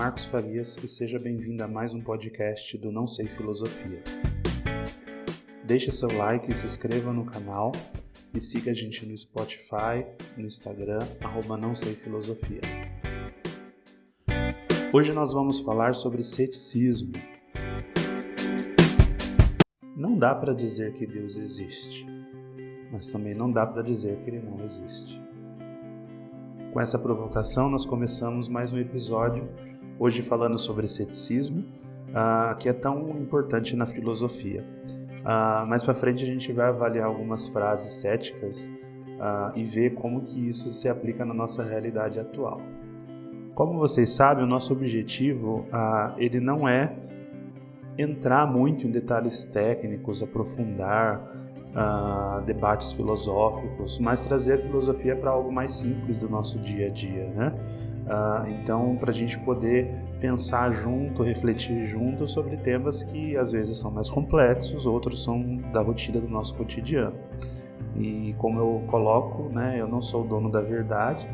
Marcos Farias e seja bem-vindo a mais um podcast do Não Sei Filosofia. Deixe seu like, se inscreva no canal e siga a gente no Spotify, no Instagram, @NãoSeiFilosofia. Hoje nós vamos falar sobre ceticismo. Não dá para dizer que Deus existe, mas também não dá para dizer que Ele não existe. Com essa provocação, nós começamos mais um episódio, hoje falando sobre ceticismo, que é tão importante na filosofia. Mais para frente a gente vai avaliar algumas frases céticas e ver como que isso se aplica na nossa realidade atual. Como vocês sabem, o nosso objetivo ele não é entrar muito em detalhes técnicos, aprofundar debates filosóficos, mas trazer a filosofia para algo mais simples do nosso dia a dia, né? Então, para a gente poder pensar junto, refletir junto sobre temas que às vezes são mais complexos, outros são da rotina do nosso cotidiano. E como eu coloco, né, eu não sou o dono da verdade,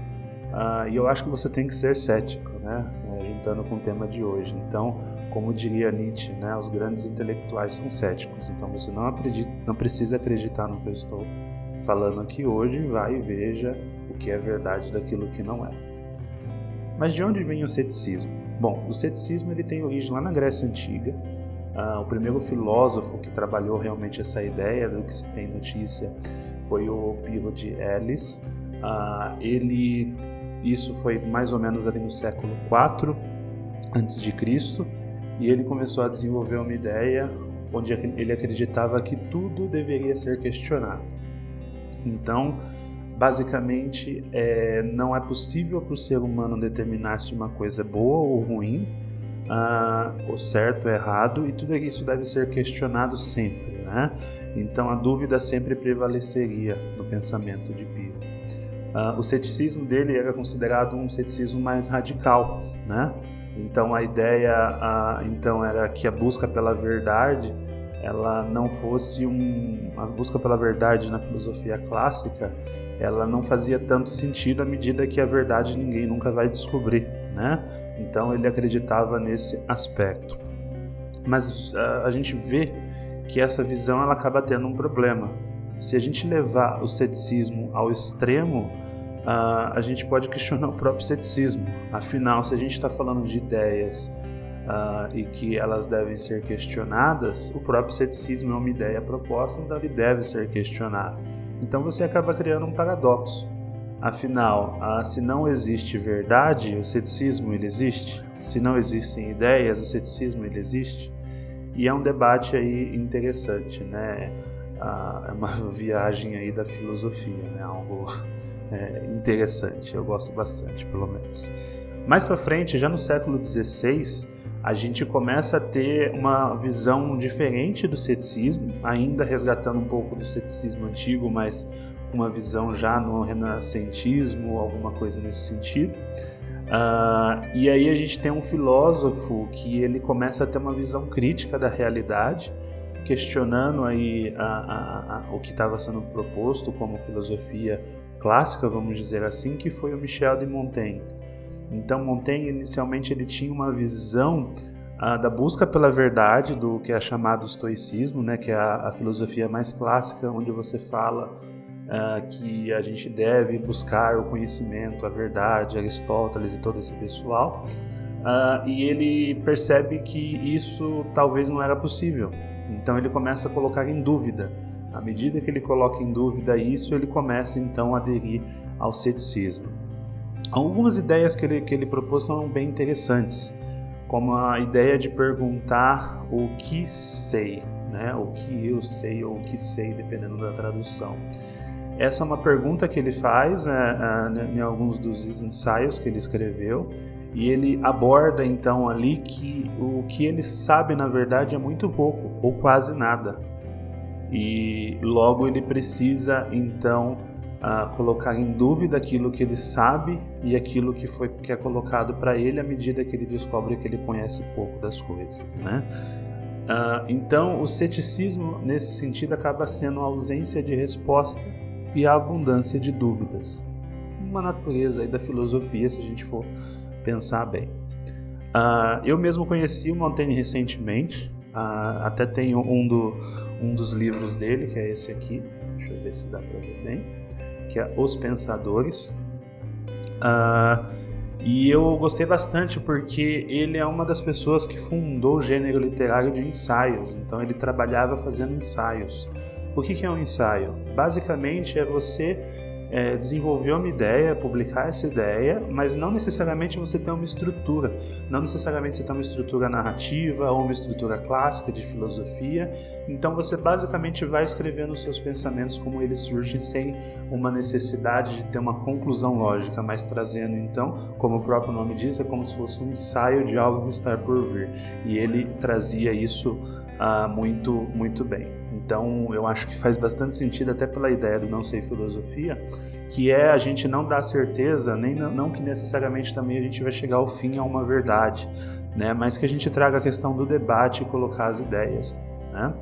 e eu acho que você tem que ser cético, né? Juntando com o tema de hoje. Então, como diria Nietzsche, né, os grandes intelectuais são céticos. Então, você não precisa acreditar no que eu estou falando aqui hoje, vai e veja o que é verdade daquilo que não é. Mas de onde vem o ceticismo? Bom, o ceticismo ele tem origem lá na Grécia Antiga. O primeiro filósofo que trabalhou realmente essa ideia, do que se tem notícia, foi o Pirro de Elis. Isso foi mais ou menos ali no século IV a.C., e ele começou a desenvolver uma ideia onde ele acreditava que tudo deveria ser questionado. Então, basicamente, não é possível para o ser humano determinar se uma coisa é boa ou ruim, o certo ou errado, e tudo isso deve ser questionado sempre, né? Então, a dúvida sempre prevaleceria no pensamento de Pirro. O ceticismo dele era considerado um ceticismo mais radical, né? Então a ideia era que a busca pela verdade ela não fosse a busca pela verdade na filosofia clássica, ela não fazia tanto sentido à medida que a verdade ninguém nunca vai descobrir, né? Então ele acreditava nesse aspecto. Mas a gente vê que essa visão ela acaba tendo um problema. Se a gente levar o ceticismo ao extremo, a gente pode questionar o próprio ceticismo. Afinal, se a gente está falando de ideias e que elas devem ser questionadas, o próprio ceticismo é uma ideia proposta, então ele deve ser questionado. Então você acaba criando um paradoxo. Afinal, se não existe verdade, o ceticismo ele existe? Se não existem ideias, o ceticismo ele existe? E é um debate aí interessante, né? É uma viagem aí da filosofia, né? Algo interessante, eu gosto bastante, pelo menos. Mais para frente, já no século XVI, a gente começa a ter uma visão diferente do ceticismo, ainda resgatando um pouco do ceticismo antigo, mas com uma visão já no renascentismo, alguma coisa nesse sentido. E aí a gente tem um filósofo que ele começa a ter uma visão crítica da realidade, questionando aí o que estava sendo proposto como filosofia clássica, vamos dizer assim, que foi o Michel de Montaigne. Então Montaigne inicialmente ele tinha uma visão da busca pela verdade, do que é chamado estoicismo, né, que é a filosofia mais clássica, onde você fala que a gente deve buscar o conhecimento, a verdade, Aristóteles e todo esse pessoal, e ele percebe que isso talvez não era possível. Então ele começa a colocar em dúvida. À medida que ele coloca em dúvida isso, ele começa então a aderir ao ceticismo. Algumas ideias que ele propôs são bem interessantes, como a ideia de perguntar o que sei, né? O que eu sei ou o que sei, dependendo da tradução. Essa é uma pergunta que ele faz em alguns dos ensaios que ele escreveu, e ele aborda então ali que o que ele sabe na verdade é muito pouco ou quase nada, e logo ele precisa então colocar em dúvida aquilo que ele sabe e aquilo que é colocado para ele à medida que ele descobre que ele conhece pouco das coisas, né? Então o ceticismo nesse sentido acaba sendo a ausência de resposta e a abundância de dúvidas, uma natureza aí da filosofia, se a gente for pensar bem. Eu mesmo conheci o Montaigne recentemente, até tenho um dos livros dele, que é esse aqui, deixa eu ver se dá para ver bem, que é Os Pensadores. E eu gostei bastante porque ele é uma das pessoas que fundou o gênero literário de ensaios, então ele trabalhava fazendo ensaios. O que é um ensaio? Basicamente é você desenvolver uma ideia, publicar essa ideia, mas não necessariamente você tem uma estrutura, não necessariamente você tem uma estrutura narrativa ou uma estrutura clássica de filosofia, então você basicamente vai escrevendo os seus pensamentos como eles surgem sem uma necessidade de ter uma conclusão lógica, mas trazendo então, como o próprio nome diz, é como se fosse um ensaio de algo que está por vir, e ele trazia isso muito bem. Então eu acho que faz bastante sentido, até pela ideia do não sei filosofia, que é a gente não dar certeza, nem não que necessariamente também a gente vai chegar ao fim a uma verdade, né? Mas que a gente traga a questão do debate e colocar as ideias, né?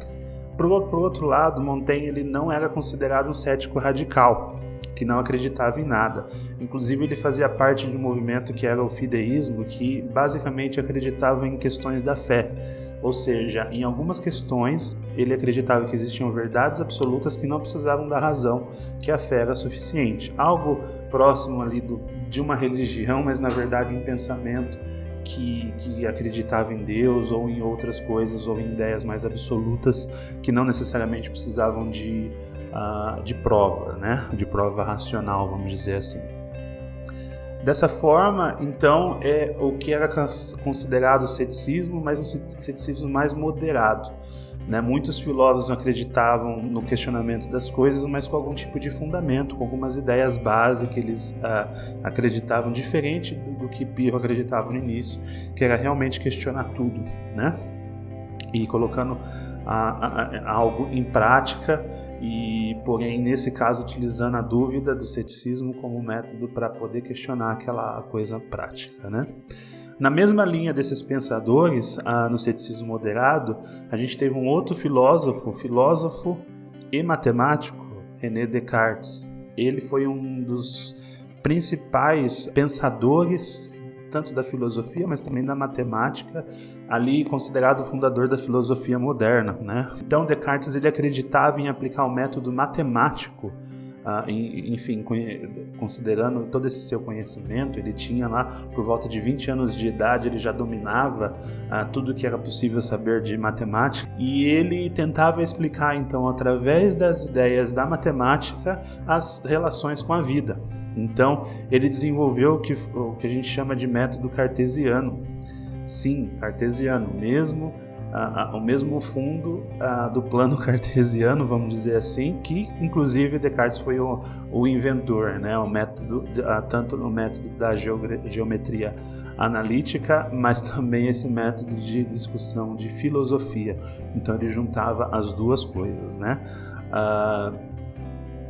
Por outro lado, Montaigne ele não era considerado um cético radical, que não acreditava em nada. Inclusive ele fazia parte de um movimento que era o fideísmo, que basicamente acreditava em questões da fé. Ou seja, em algumas questões ele acreditava que existiam verdades absolutas que não precisavam da razão, que a fé era suficiente. Algo próximo ali de uma religião, mas na verdade um pensamento que acreditava em Deus ou em outras coisas ou em ideias mais absolutas que não necessariamente precisavam de prova, né? De prova racional, vamos dizer assim. Dessa forma, então, é o que era considerado ceticismo, mas um ceticismo mais moderado, né? Muitos filósofos acreditavam no questionamento das coisas, mas com algum tipo de fundamento, com algumas ideias básicas que eles acreditavam, diferente do que Pirro acreditava no início, que era realmente questionar tudo, né? E colocando algo em prática, e porém nesse caso utilizando a dúvida do ceticismo como método para poder questionar aquela coisa prática, né? Na mesma linha desses pensadores, no ceticismo moderado, a gente teve um outro filósofo e matemático, René Descartes. Ele foi um dos principais pensadores tanto da filosofia, mas também da matemática, ali considerado o fundador da filosofia moderna, né? Então Descartes ele acreditava em aplicar o método matemático, enfim, considerando todo esse seu conhecimento, ele tinha lá por volta de 20 anos de idade, ele já dominava tudo que era possível saber de matemática, e ele tentava explicar então através das ideias da matemática as relações com a vida. Então, ele desenvolveu o que a gente chama de método cartesiano. Sim, cartesiano, o mesmo fundo do plano cartesiano, vamos dizer assim, que inclusive Descartes foi o inventor, né? O método, tanto no método da geometria analítica, mas também esse método de discussão de filosofia. Então, ele juntava as duas coisas, né?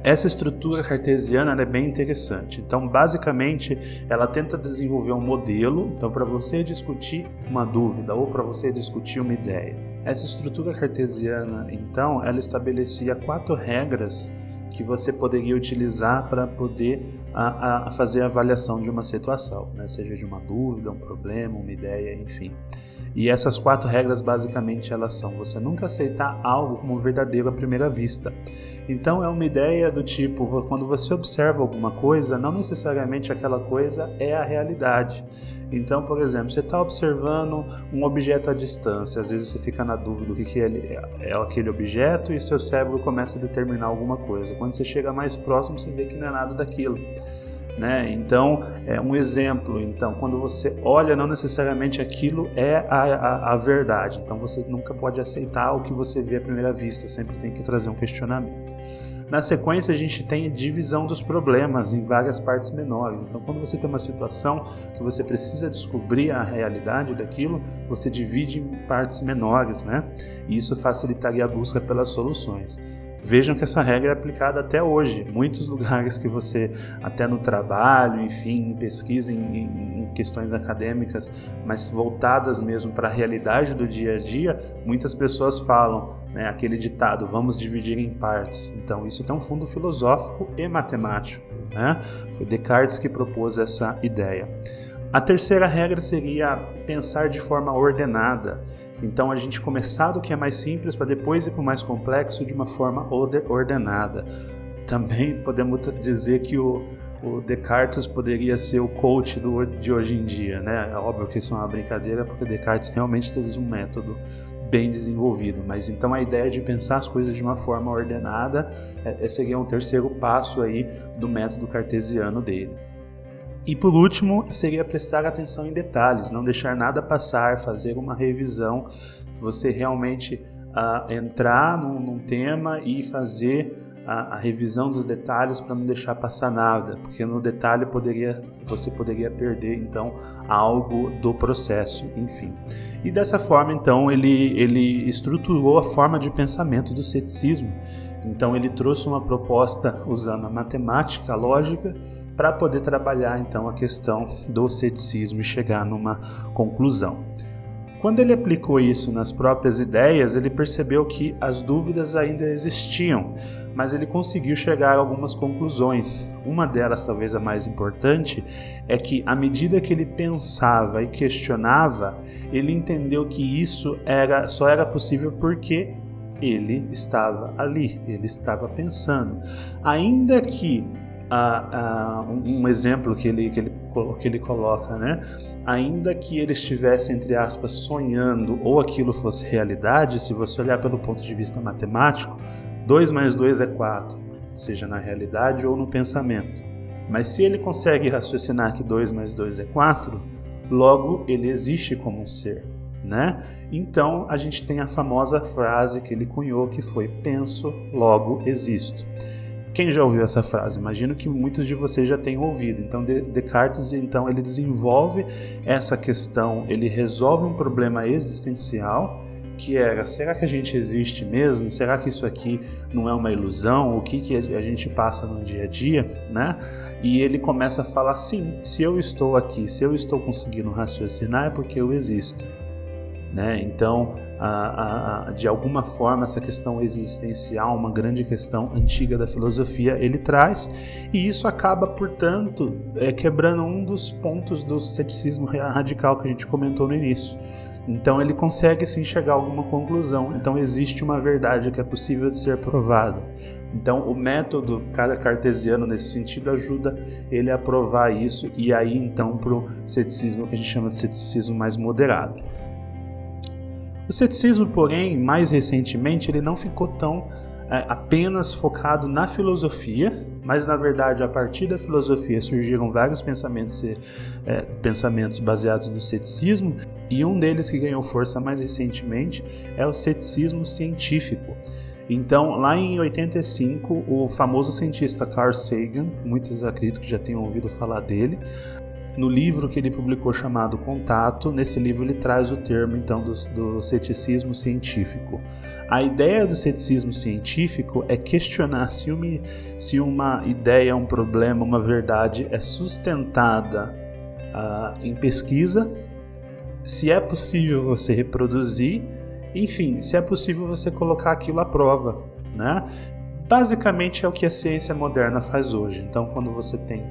Essa estrutura cartesiana é bem interessante. Então, basicamente, ela tenta desenvolver um modelo, então, para você discutir uma dúvida ou para você discutir uma ideia. Essa estrutura cartesiana, então, ela estabelecia 4 regras que você poderia utilizar para poder fazer a avaliação de uma situação, né? Seja de uma dúvida, um problema, uma ideia, enfim. E essas 4 regras, basicamente, elas são: você nunca aceitar algo como verdadeiro à primeira vista. Então, é uma ideia do tipo, quando você observa alguma coisa, não necessariamente aquela coisa é a realidade. Então, por exemplo, você está observando um objeto à distância, às vezes você fica na dúvida do que é aquele objeto e seu cérebro começa a determinar alguma coisa. Quando você chega mais próximo, você vê que não é nada daquilo, né? Então, é um exemplo. Então, quando você olha, não necessariamente aquilo é a verdade. Então, você nunca pode aceitar o que você vê à primeira vista, sempre tem que trazer um questionamento. Na sequência, a gente tem a divisão dos problemas em várias partes menores. Então, quando você tem uma situação que você precisa descobrir a realidade daquilo, você divide em partes menores, né? E isso facilitaria a busca pelas soluções. Vejam que essa regra é aplicada até hoje. Muitos lugares que você, até no trabalho, enfim, em pesquisa, em questões acadêmicas, mas voltadas mesmo para a realidade do dia a dia, muitas pessoas falam, né, aquele ditado, vamos dividir em partes. Então, isso tem um fundo filosófico e matemático, né? Foi Descartes que propôs essa ideia. A terceira regra seria pensar de forma ordenada. Então a gente começar do que é mais simples para depois ir para o mais complexo de uma forma ordenada. Também podemos dizer que o Descartes poderia ser o coach de hoje em dia, né? É óbvio que isso é uma brincadeira, porque Descartes realmente teve um método bem desenvolvido, mas então a ideia de pensar as coisas de uma forma ordenada seria um terceiro passo aí do método cartesiano dele. E por último, seria prestar atenção em detalhes, não deixar nada passar, fazer uma revisão, você realmente entrar num tema e fazer a revisão dos detalhes para não deixar passar nada, porque no detalhe você poderia perder então algo do processo, enfim. E dessa forma então ele estruturou a forma de pensamento do ceticismo. Então ele trouxe uma proposta usando a matemática, a lógica, para poder trabalhar então a questão do ceticismo e chegar numa conclusão. Quando ele aplicou isso nas próprias ideias, ele percebeu que as dúvidas ainda existiam, mas ele conseguiu chegar a algumas conclusões. Uma delas, talvez a mais importante, é que à medida que ele pensava e questionava, ele entendeu que isso só era possível porque ele estava ali, ele estava pensando. Ainda que um exemplo que ele coloca, né? Ainda que ele estivesse, entre aspas, sonhando ou aquilo fosse realidade, se você olhar pelo ponto de vista matemático, 2 mais 2 é 4, seja na realidade ou no pensamento. Mas se ele consegue raciocinar que 2 mais 2 é 4, logo ele existe como um ser, né? Então a gente tem a famosa frase que ele cunhou, que foi: penso, logo existo. Quem já ouviu essa frase? Imagino que muitos de vocês já tenham ouvido. Então Descartes, então, ele desenvolve essa questão, ele resolve um problema existencial, que era: será que a gente existe mesmo? Será que isso aqui não é uma ilusão? O que a gente passa no dia a dia, né? E ele começa a falar: sim, se eu estou aqui, se eu estou conseguindo raciocinar, é porque eu existo, né? Então, de alguma forma, essa questão existencial, uma grande questão antiga da filosofia, ele traz, e isso acaba, portanto, quebrando um dos pontos do ceticismo radical que a gente comentou no início. Então ele consegue sim chegar a alguma conclusão. Então existe uma verdade que é possível de ser provada. Então o método cartesiano nesse sentido ajuda ele a provar isso, e aí então para o ceticismo que a gente chama de ceticismo mais moderado. O ceticismo, porém, mais recentemente, ele não ficou tão apenas focado na filosofia, mas na verdade a partir da filosofia surgiram vários pensamentos baseados no ceticismo, e um deles que ganhou força mais recentemente é o ceticismo científico. Então, lá em 85, o famoso cientista Carl Sagan, muitos acredito que já tenham ouvido falar dele, no livro que ele publicou chamado Contato, nesse livro ele traz o termo então do ceticismo científico. A ideia do ceticismo científico é questionar se uma ideia, um problema, uma verdade é sustentada em pesquisa, se é possível você reproduzir, enfim, se é possível você colocar aquilo à prova, né? Basicamente é o que a ciência moderna faz hoje. Então, quando você tem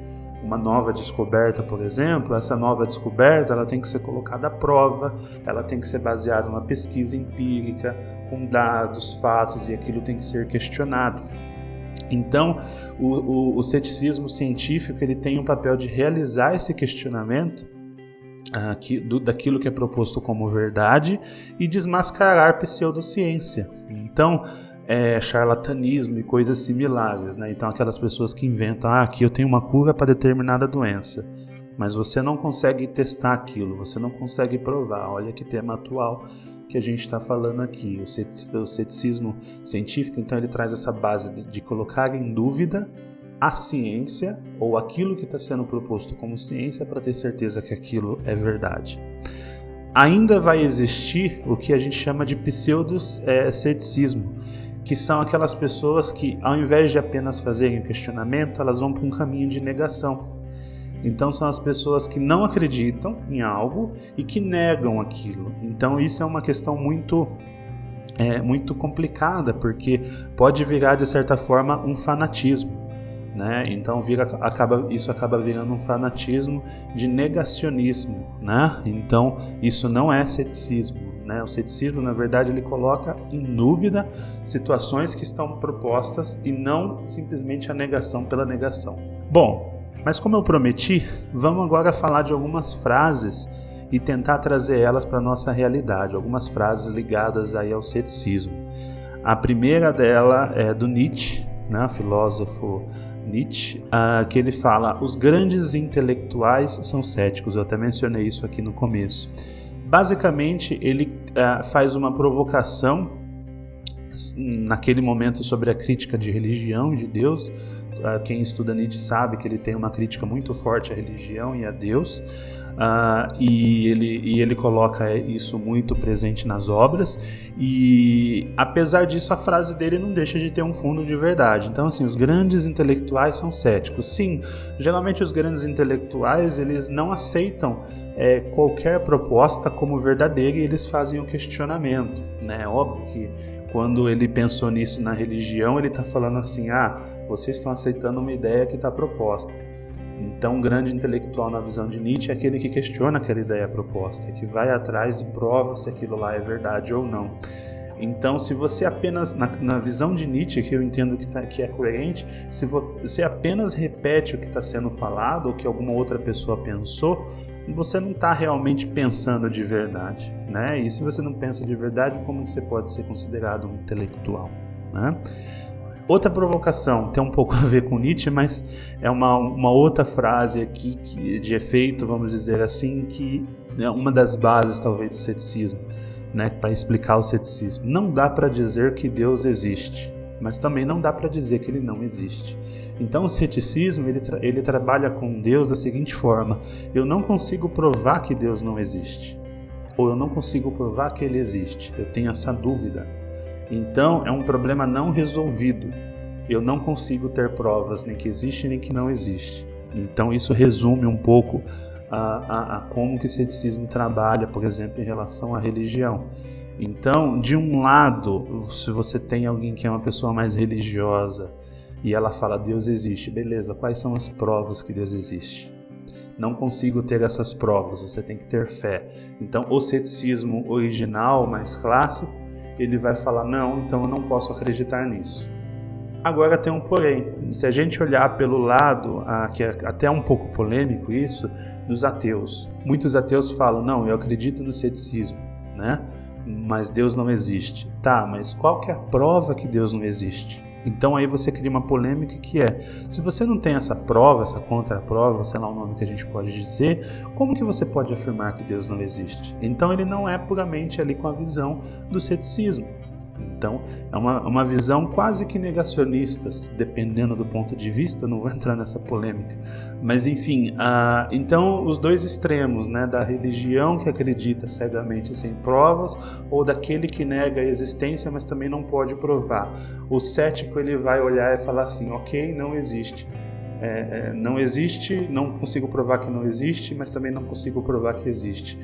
uma nova descoberta, por exemplo, essa nova descoberta ela tem que ser colocada à prova, ela tem que ser baseada numa pesquisa empírica, com dados, fatos, e aquilo tem que ser questionado. Então, o ceticismo científico ele tem o papel de realizar esse questionamento daquilo que é proposto como verdade e desmascarar pseudociência. Então, charlatanismo e coisas similares, né? Então aquelas pessoas que inventam, aqui eu tenho uma cura para determinada doença, mas você não consegue testar aquilo, você não consegue provar. Olha que tema atual que a gente está falando aqui, o ceticismo científico. Então ele traz essa base de colocar em dúvida a ciência ou aquilo que está sendo proposto como ciência para ter certeza que aquilo é verdade. Ainda vai existir o que a gente chama de pseudo-ceticismo, que são aquelas pessoas que, ao invés de apenas fazerem o questionamento, elas vão para um caminho de negação. Então são as pessoas que não acreditam em algo e que negam aquilo. Então isso é uma questão muito complicada, porque pode virar, de certa forma, um fanatismo. né? Então isso acaba virando um fanatismo de negacionismo, né? Então isso não é ceticismo, né? O ceticismo, na verdade, ele coloca em dúvida situações que estão propostas e não simplesmente a negação pela negação. Bom, mas como eu prometi, vamos agora falar de algumas frases e tentar trazer elas para a nossa realidade, algumas frases ligadas aí ao ceticismo. A primeira dela é do Nietzsche, né, filósofo Nietzsche, que ele fala: os grandes intelectuais são céticos. Eu até mencionei isso aqui no começo. Basicamente, ele faz uma provocação naquele momento sobre a crítica de religião e de Deus. Quem estuda Nietzsche sabe que ele tem uma crítica muito forte à religião e a Deus, e ele coloca isso muito presente nas obras, e apesar disso a frase dele não deixa de ter um fundo de verdade. Então, assim, os grandes intelectuais são céticos. Sim, geralmente os grandes intelectuais, eles não aceitam qualquer proposta como verdadeira e eles fazem o questionamento, né? Óbvio que quando ele pensou nisso na religião, ele está falando assim: vocês estão aceitando uma ideia que está proposta. Então, um grande intelectual na visão de Nietzsche é aquele que questiona aquela ideia proposta, que vai atrás e prova se aquilo lá é verdade ou não. Então, se você apenas, na visão de Nietzsche, que eu entendo que é coerente, se você apenas repete o que está sendo falado ou que alguma outra pessoa pensou, você não está realmente pensando de verdade, né? E se você não pensa de verdade, como você pode ser considerado um intelectual, né? Outra provocação, tem um pouco a ver com Nietzsche, mas é uma outra frase aqui de efeito, vamos dizer assim, que é uma das bases talvez do ceticismo, né, para explicar o ceticismo. Não dá para dizer que Deus existe, mas também não dá para dizer que ele não existe. Então o ceticismo ele trabalha com Deus da seguinte forma: eu não consigo provar que Deus não existe, ou eu não consigo provar que ele existe, eu tenho essa dúvida. Então é um problema não resolvido. Eu não consigo ter provas nem que existe nem que não existe. Então isso resume um pouco a como que o ceticismo trabalha, por exemplo, em relação à religião. Então, de um lado, se você tem alguém que é uma pessoa mais religiosa e ela fala Deus existe, beleza, quais são as provas que Deus existe? Não consigo ter essas provas, você tem que ter fé. Então o ceticismo original, mais clássico, ele vai falar: não, então eu não posso acreditar nisso. Agora tem um porém. Se a gente olhar pelo lado, que é até um pouco polêmico isso, dos ateus. Muitos ateus falam: não, eu acredito no ceticismo, né? Mas Deus não existe. Tá, mas qual que é a prova que Deus não existe? Então aí você cria uma polêmica que é: se você não tem essa prova, essa contraprova, sei lá o nome que a gente pode dizer, como que você pode afirmar que Deus não existe? Então ele não é puramente ali com a visão do ceticismo. Então é uma visão quase que negacionista, dependendo do ponto de vista, não vou entrar nessa polêmica. Mas enfim, então os dois extremos, né, da religião que acredita cegamente sem provas, ou daquele que nega a existência, mas também não pode provar. O cético ele vai olhar e falar assim: ok, não existe. Não existe, não consigo provar que não existe, mas também não consigo provar que existe.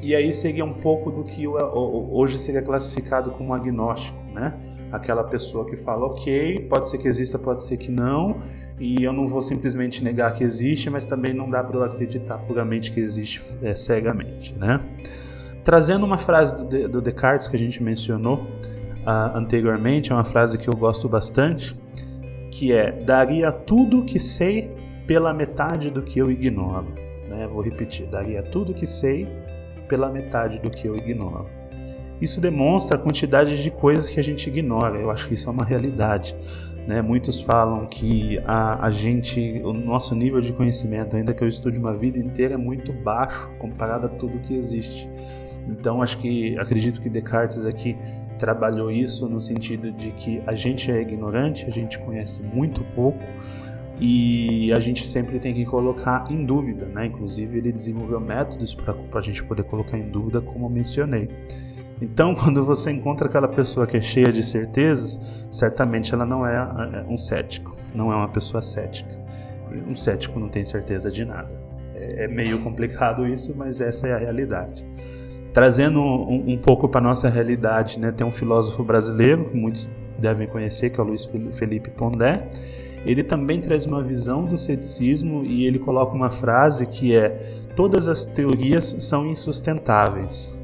E aí seria um pouco do que hoje seria classificado como agnóstico, né? Aquela pessoa que fala: ok, pode ser que exista, pode ser que não, e eu não vou simplesmente negar que existe, mas também não dá para eu acreditar puramente que existe cegamente, né? Trazendo uma frase do Descartes que a gente mencionou anteriormente, é uma frase que eu gosto bastante, que é: daria tudo que sei pela metade do que eu ignoro, né? Vou repetir: daria tudo que sei pela metade do que eu ignoro. Isso demonstra a quantidade de coisas que a gente ignora. Eu acho que isso é uma realidade, né? Muitos falam que o nosso nível de conhecimento, ainda que eu estude uma vida inteira, é muito baixo comparado a tudo que existe. Então acredito que Descartes aqui trabalhou isso no sentido de que a gente é ignorante, a gente conhece muito pouco e a gente sempre tem que colocar em dúvida, né? Inclusive ele desenvolveu métodos para a gente poder colocar em dúvida, como eu mencionei. Então, quando você encontra aquela pessoa que é cheia de certezas, certamente ela não é um cético, não é uma pessoa cética. Um cético não tem certeza de nada. É meio complicado isso, mas essa é a realidade. Trazendo um pouco para a nossa realidade, né? Tem um filósofo brasileiro que muitos devem conhecer, que é o Luiz Felipe Pondé, ele também traz uma visão do ceticismo e ele coloca uma frase que é: todas as teorias são insustentáveis.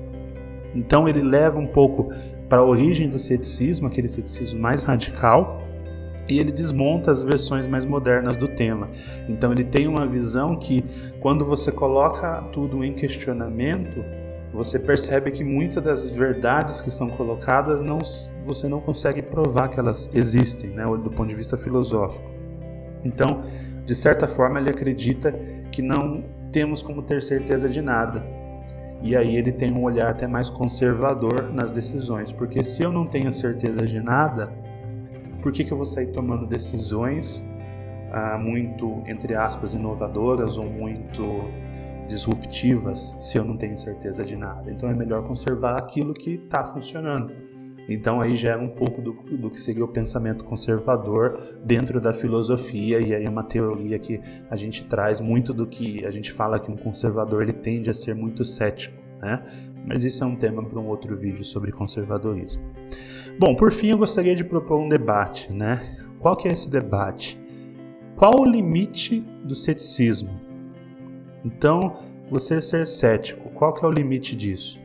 Então ele leva um pouco para a origem do ceticismo, aquele ceticismo mais radical, e ele desmonta as versões mais modernas do tema. Então ele tem uma visão que, quando você coloca tudo em questionamento, você percebe que muitas das verdades que são colocadas você não consegue provar que elas existem, né, do ponto de vista filosófico. Então, de certa forma, ele acredita que não temos como ter certeza de nada. E aí ele tem um olhar até mais conservador nas decisões, porque se eu não tenho certeza de nada, por que eu vou sair tomando decisões muito, entre aspas, inovadoras ou muito disruptivas se eu não tenho certeza de nada? Então é melhor conservar aquilo que está funcionando. Então aí gera um pouco do que seria o pensamento conservador dentro da filosofia, e aí é uma teoria que a gente traz muito do que a gente fala, que um conservador ele tende a ser muito cético, né? Mas isso é um tema para um outro vídeo sobre conservadorismo. Bom, por fim eu gostaria de propor um debate, né? Qual que é esse debate? Qual o limite do ceticismo? Então, você ser cético, qual que é o limite disso?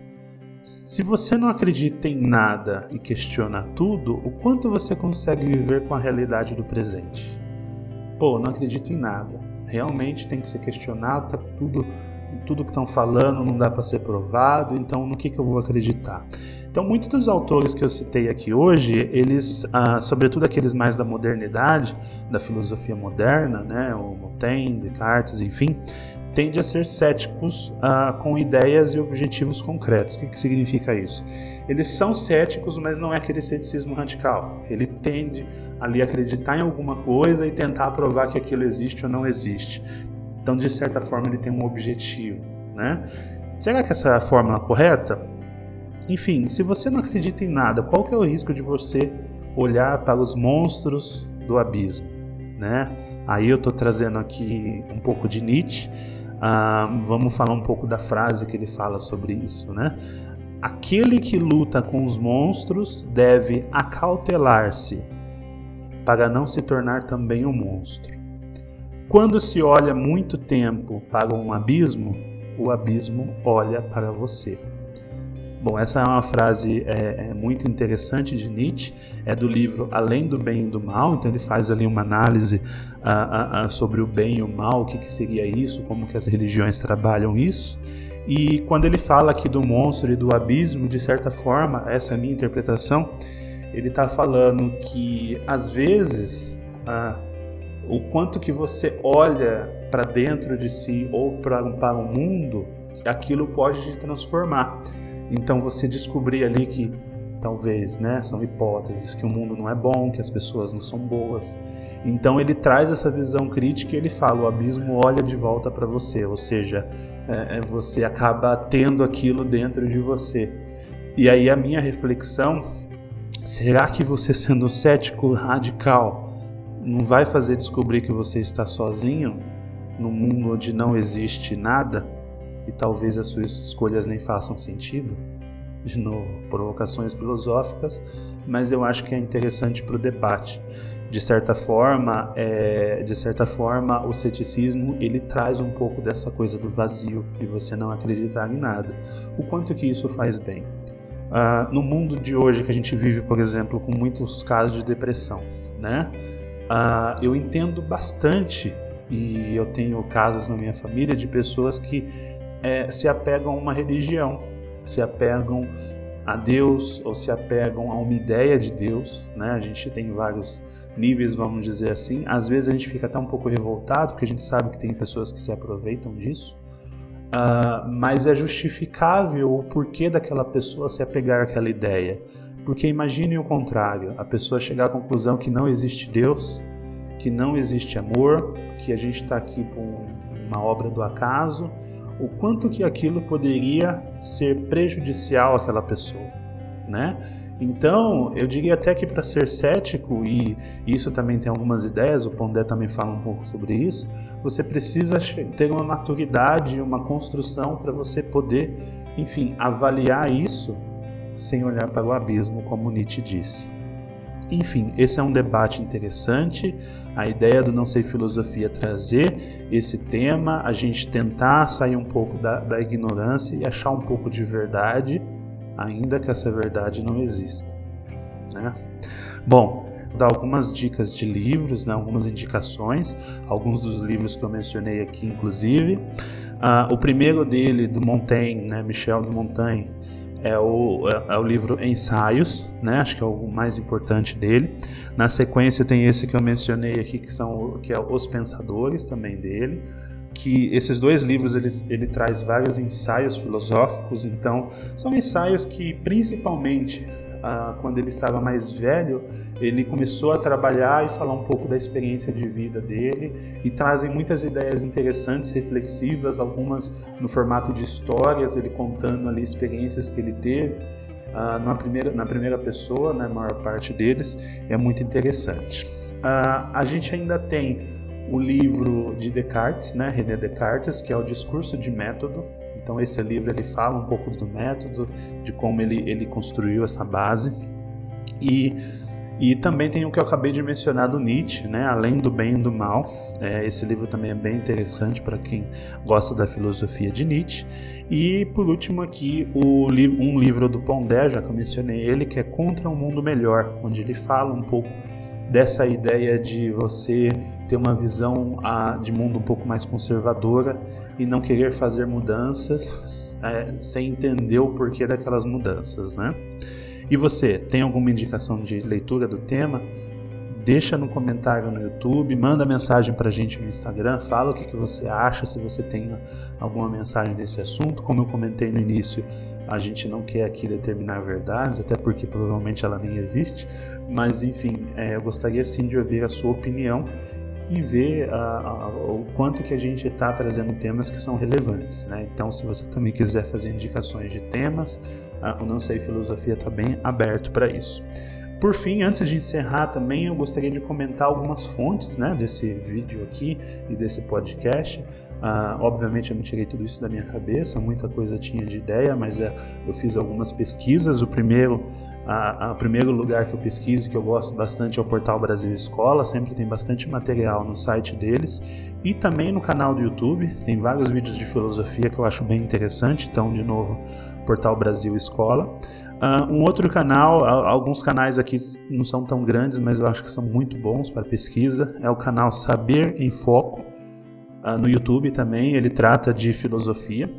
Se você não acredita em nada e questiona tudo, o quanto você consegue viver com a realidade do presente? Pô, não acredito em nada. Realmente tem que ser questionado, tá tudo que estão falando não dá para ser provado, então no que eu vou acreditar? Então, muitos dos autores que eu citei aqui hoje, eles, sobretudo aqueles mais da modernidade, da filosofia moderna, né, o Montaigne, Descartes, enfim, tendem a ser céticos com ideias e objetivos concretos. O que significa isso? Eles são céticos, mas não é aquele ceticismo radical. Ele tende ali a acreditar em alguma coisa e tentar provar que aquilo existe ou não existe. Então, de certa forma, ele tem um objetivo, né? Será que essa é a fórmula correta? Enfim, se você não acredita em nada, qual que é o risco de você olhar para os monstros do abismo, né? Aí eu estou trazendo aqui um pouco de Nietzsche. Vamos falar um pouco da frase que ele fala sobre isso, né? Aquele que luta com os monstros deve acautelar-se para não se tornar também um monstro. Quando se olha muito tempo para um abismo, o abismo olha para você. Bom, essa é uma frase muito interessante de Nietzsche, é do livro Além do Bem e do Mal. Então ele faz ali uma análise sobre o bem e o mal, o que seria isso, como que as religiões trabalham isso. E quando ele fala aqui do monstro e do abismo, de certa forma, essa é a minha interpretação, ele está falando que às vezes o quanto que você olha para dentro de si ou para o mundo, aquilo pode te transformar. Então você descobrir ali que talvez, né, são hipóteses, que o mundo não é bom, que as pessoas não são boas. Então ele traz essa visão crítica e ele fala: o abismo olha de volta para você, ou seja, você acaba tendo aquilo dentro de você. E aí a minha reflexão: será que você, sendo cético radical, não vai fazer descobrir que você está sozinho num mundo onde não existe nada? E talvez as suas escolhas nem façam sentido? De novo, provocações filosóficas, mas eu acho que é interessante para o debate. De certa forma, o ceticismo ele traz um pouco dessa coisa do vazio, de você não acreditar em nada. O quanto que isso faz bem? No mundo de hoje que a gente vive, por exemplo, com muitos casos de depressão, né? Eu entendo bastante, e eu tenho casos na minha família de pessoas que se apegam a uma religião, se apegam a Deus ou se apegam a uma ideia de Deus, né? A gente tem vários níveis, vamos dizer assim. Às vezes a gente fica até um pouco revoltado, porque a gente sabe que tem pessoas que se aproveitam disso, mas é justificável o porquê daquela pessoa se apegar àquela ideia. Porque imagine o contrário, a pessoa chegar à conclusão que não existe Deus, que não existe amor, que a gente está aqui por uma obra do acaso, o quanto que aquilo poderia ser prejudicial àquela pessoa, né? Então, eu diria até que para ser cético, e isso também tem algumas ideias, o Pondé também fala um pouco sobre isso, você precisa ter uma maturidade, uma construção para você poder, enfim, avaliar isso sem olhar para o abismo, como Nietzsche disse. Enfim, esse é um debate interessante. A ideia do Não Sei Filosofia é trazer esse tema, a gente tentar sair um pouco da ignorância e achar um pouco de verdade, ainda que essa verdade não exista, né? Bom, vou dar algumas dicas de livros, né, algumas indicações, alguns dos livros que eu mencionei aqui, inclusive. O primeiro dele, do Montaigne, né, Michel de Montaigne, é o livro Ensaios, né? Acho que é o mais importante dele. Na sequência tem esse que eu mencionei aqui, que é Os Pensadores, também dele. Que esses dois livros ele traz vários ensaios filosóficos, então são ensaios que principalmente quando ele estava mais velho, ele começou a trabalhar e falar um pouco da experiência de vida dele, e trazem muitas ideias interessantes, reflexivas, algumas no formato de histórias, ele contando ali experiências que ele teve na primeira pessoa, né, a maior parte deles, é muito interessante. A gente ainda tem o livro de Descartes, né, René Descartes, que é o Discurso de Método. Então esse livro ele fala um pouco do método, de como ele construiu essa base. E também tem o que eu acabei de mencionar do Nietzsche, né, Além do Bem e do Mal. Esse livro também é bem interessante para quem gosta da filosofia de Nietzsche. E por último aqui um livro do Pondé, já que eu mencionei ele, que é Contra um Mundo Melhor, onde ele fala um pouco dessa ideia de você ter uma visão de mundo um pouco mais conservadora e não querer fazer mudanças sem entender o porquê daquelas mudanças, né? E você, tem alguma indicação de leitura do tema? Deixa no comentário no YouTube, manda mensagem pra gente no Instagram, fala o que você acha, se você tem alguma mensagem desse assunto. Como eu comentei no início, a gente não quer aqui determinar verdades, até porque provavelmente ela nem existe, mas enfim, eu gostaria sim de ouvir a sua opinião e ver o quanto que a gente está trazendo temas que são relevantes, né? Então, se você também quiser fazer indicações de temas, o Não Sei Filosofia está bem aberto para isso. Por fim, antes de encerrar também, eu gostaria de comentar algumas fontes, né, desse vídeo aqui e desse podcast. Obviamente eu não tirei tudo isso da minha cabeça, muita coisa tinha de ideia, mas eu fiz algumas pesquisas. O primeiro lugar que eu pesquiso, que eu gosto bastante, é o Portal Brasil Escola. Sempre tem bastante material no site deles e também no canal do YouTube. Tem vários vídeos de filosofia que eu acho bem interessante. Então, de novo, Portal Brasil Escola. Um outro canal, alguns canais aqui não são tão grandes, mas eu acho que são muito bons para pesquisa, é o canal Saber em Foco, no YouTube também, ele trata de filosofia.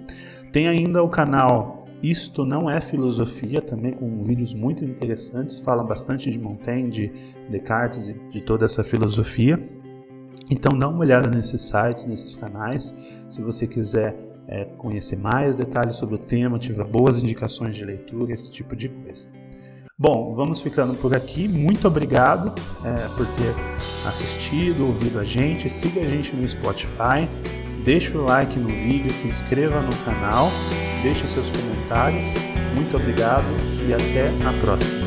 Tem ainda o canal Isto Não É Filosofia, também com vídeos muito interessantes, fala bastante de Montaigne, de Descartes e de toda essa filosofia. Então dá uma olhada nesses sites, nesses canais, se você quiser conhecer mais detalhes sobre o tema, tiver boas indicações de leitura, esse tipo de coisa. Bom, vamos ficando por aqui. Muito obrigado por ter assistido, ouvido a gente. Siga a gente no Spotify, deixa o like no vídeo, se inscreva no canal, deixe seus comentários. Muito obrigado e até a próxima.